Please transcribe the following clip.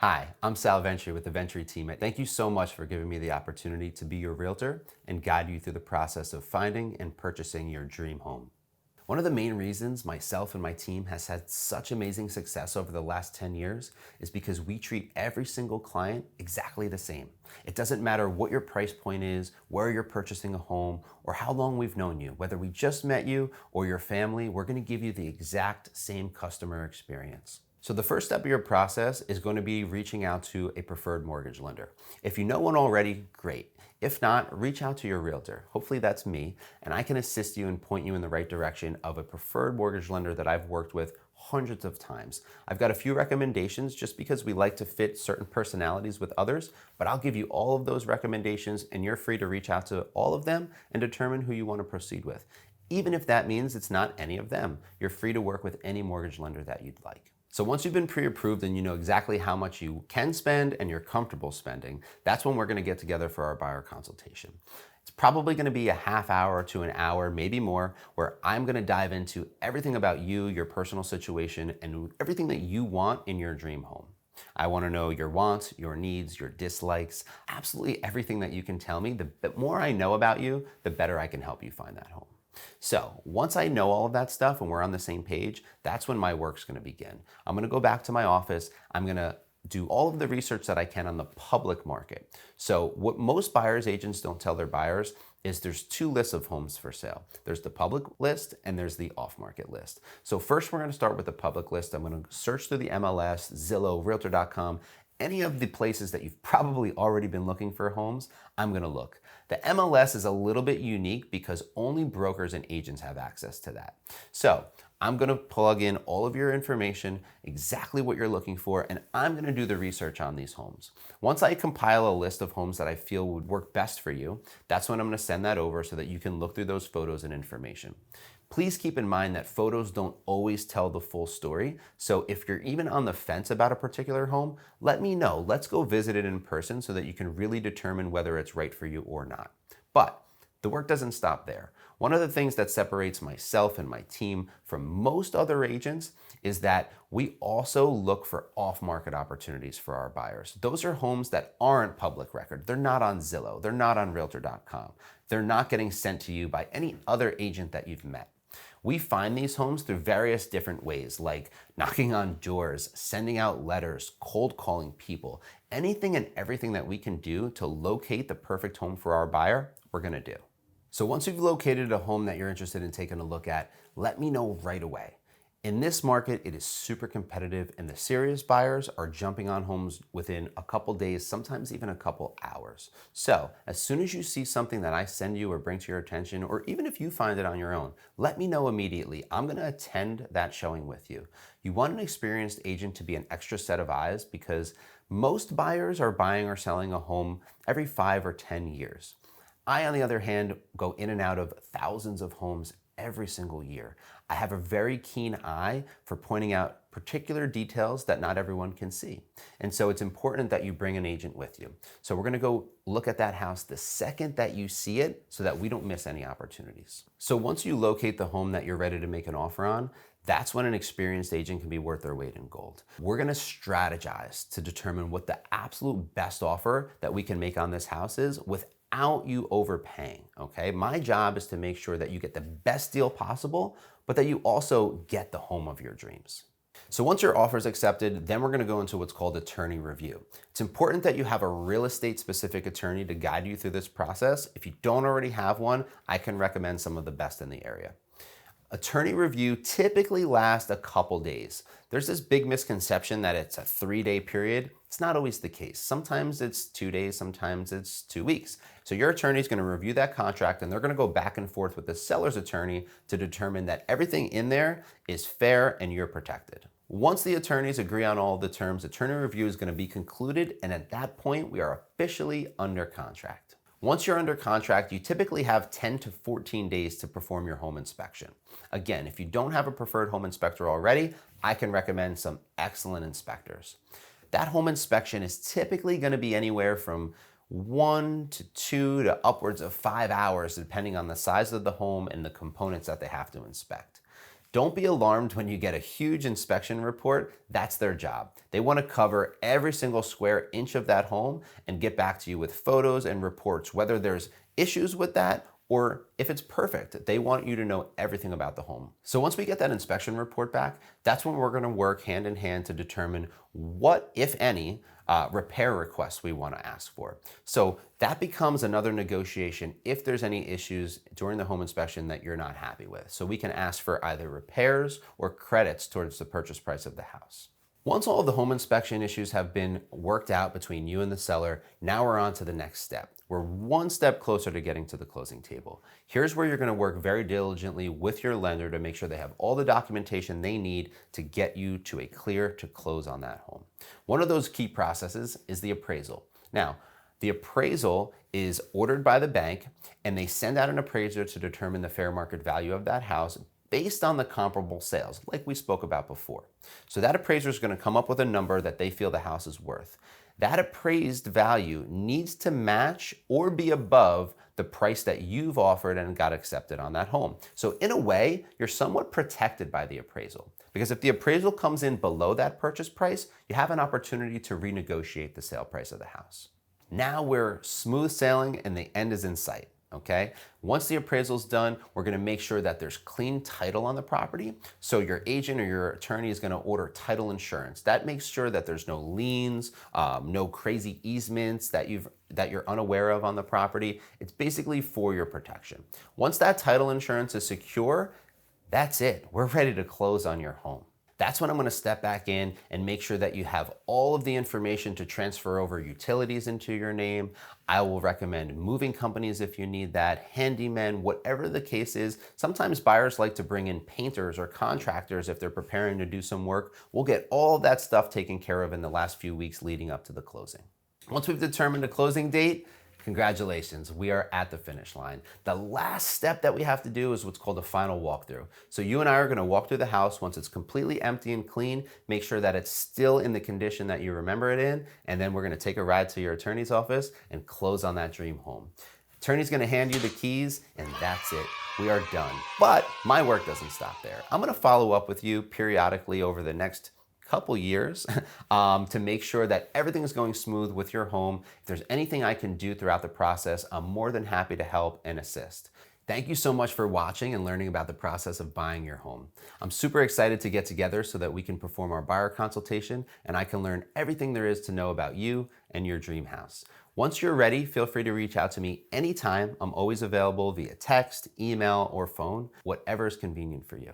Hi, I'm Sal Ventre with the Ventre team. Thank you so much for giving me the opportunity to be your realtor and guide you through the process of finding and purchasing your dream home. One of the main reasons myself and my team has had such amazing success over the last 10 years is because we treat every single client exactly the same. It doesn't matter what your price point is, where you're purchasing a home, or how long we've known you. Whether we just met you or your family, we're going to give you the exact same customer experience. So the first step of your process is going to be reaching out to a preferred mortgage lender. If you know one already, great. If not, reach out to your realtor. Hopefully that's me, and I can assist you and point you in the right direction of a preferred mortgage lender that I've worked with hundreds of times. I've got a few recommendations just because we like to fit certain personalities with others, but I'll give you all of those recommendations and you're free to reach out to all of them and determine who you want to proceed with. Even if that means it's not any of them, you're free to work with any mortgage lender that you'd like. So once you've been pre-approved and you know exactly how much you can spend and you're comfortable spending, that's when we're going to get together for our buyer consultation. It's probably going to be a half hour to an hour, maybe more, where I'm going to dive into everything about you, your personal situation, and everything that you want in your dream home. I want to know your wants, your needs, your dislikes, absolutely everything that you can tell me. The more I know about you, the better I can help you find that home. So once I know all of that stuff and we're on the same page, that's when my work's going to begin. I'm going to go back to my office. I'm going to do all of the research that I can on the public market. So what most buyers agents don't tell their buyers is there's two lists of homes for sale. There's the public list and there's the off-market list. So first we're going to start with the public list. I'm going to search through the MLS, Zillow, Realtor.com, any of the places that you've probably already been looking for homes, I'm going to look. The MLS is a little bit unique because only brokers and agents have access to that. So I'm going to plug in all of your information, exactly what you're looking for, and I'm going to do the research on these homes. Once I compile a list of homes that I feel would work best for you, that's when I'm going to send that over so that you can look through those photos and information. Please keep in mind that photos don't always tell the full story. So if you're even on the fence about a particular home, let me know. Let's go visit it in person so that you can really determine whether it's right for you or not. But the work doesn't stop there. One of the things that separates myself and my team from most other agents is that we also look for off-market opportunities for our buyers. Those are homes that aren't public record. They're not on Zillow. They're not on Realtor.com. They're not getting sent to you by any other agent that you've met. We find these homes through various different ways, like knocking on doors, sending out letters, cold calling people. Anything and everything that we can do to locate the perfect home for our buyer, we're gonna do. So once you've located a home that you're interested in taking a look at, let me know right away. In this market, it is super competitive and the serious buyers are jumping on homes within a couple days, sometimes even a couple hours. So as soon as you see something that I send you or bring to your attention, or even if you find it on your own, let me know immediately. I'm gonna attend that showing with you. You want an experienced agent to be an extra set of eyes because most buyers are buying or selling a home every 5 or 10 years. I, on the other hand, go in and out of thousands of homes every single year. I have a very keen eye for pointing out particular details that not everyone can see. And so it's important that you bring an agent with you. So we're gonna go look at that house the second that you see it so that we don't miss any opportunities. So once you locate the home that you're ready to make an offer on, that's when an experienced agent can be worth their weight in gold. We're gonna strategize to determine what the absolute best offer that we can make on this house is without you overpaying, okay? My job is to make sure that you get the best deal possible, but that you also get the home of your dreams. So once your offer is accepted, then we're gonna go into what's called attorney review. It's important that you have a real estate specific attorney to guide you through this process. If you don't already have one, I can recommend some of the best in the area. Attorney review typically lasts a couple days. There's this big misconception that it's a 3-day period. It's not always the case. Sometimes it's 2 days, sometimes it's 2 weeks. So your attorney is going to review that contract and they're going to go back and forth with the seller's attorney to determine that everything in there is fair and you're protected. Once the attorneys agree on all the terms, attorney review is going to be concluded, and at that point, we are officially under contract. Once you're under contract, you typically have 10 to 14 days to perform your home inspection. Again, if you don't have a preferred home inspector already, I can recommend some excellent inspectors. That home inspection is typically going to be anywhere from 1 to 2 to upwards of 5 hours, depending on the size of the home and the components that they have to inspect. Don't be alarmed when you get a huge inspection report. That's their job. They want to cover every single square inch of that home and get back to you with photos and reports, whether there's issues with that or if it's perfect. They want you to know everything about the home. So once we get that inspection report back, that's when we're going to work hand in hand to determine what, if any, repair requests we want to ask for. So that becomes another negotiation if there's any issues during the home inspection that you're not happy with. So we can ask for either repairs or credits towards the purchase price of the house. Once all of the home inspection issues have been worked out between you and the seller, now we're on to the next step. We're one step closer to getting to the closing table. Here's where you're going to work very diligently with your lender to make sure they have all the documentation they need to get you to a clear to close on that home. One of those key processes is the appraisal. Now, the appraisal is ordered by the bank and they send out an appraiser to determine the fair market value of that house based on the comparable sales, like we spoke about before. So that appraiser is going to come up with a number that they feel the house is worth. That appraised value needs to match or be above the price that you've offered and got accepted on that home. So in a way, you're somewhat protected by the appraisal, because if the appraisal comes in below that purchase price, you have an opportunity to renegotiate the sale price of the house. Now we're smooth sailing and the end is in sight. Okay. Once the appraisal's done, we're going to make sure that there's clean title on the property. So your agent or your attorney is going to order title insurance. That makes sure that there's no liens, no crazy easements that you're unaware of on the property. It's basically for your protection. Once that title insurance is secure, that's it. We're ready to close on your home. That's when I'm going to step back in and make sure that you have all of the information to transfer over utilities into your name. I will recommend moving companies if you need that, handymen, whatever the case is. Sometimes buyers like to bring in painters or contractors if they're preparing to do some work. We'll get all of that stuff taken care of in the last few weeks leading up to the closing. Once we've determined a closing date, congratulations, we are at the finish line. The last step that we have to do is what's called a final walkthrough. So you and I are gonna walk through the house once it's completely empty and clean, make sure that it's still in the condition that you remember it in, and then we're gonna take a ride to your attorney's office and close on that dream home. Attorney's gonna hand you the keys, and that's it. We are done. But my work doesn't stop there. I'm gonna follow up with you periodically over the next couple years to make sure that everything is going smooth with your home. If there's anything I can do throughout the process, I'm more than happy to help and assist. Thank you so much for watching and learning about the process of buying your home. I'm super excited to get together so that we can perform our buyer consultation and I can learn everything there is to know about you and your dream house. Once you're ready, feel free to reach out to me anytime. I'm always available via text, email, or phone, whatever is convenient for you.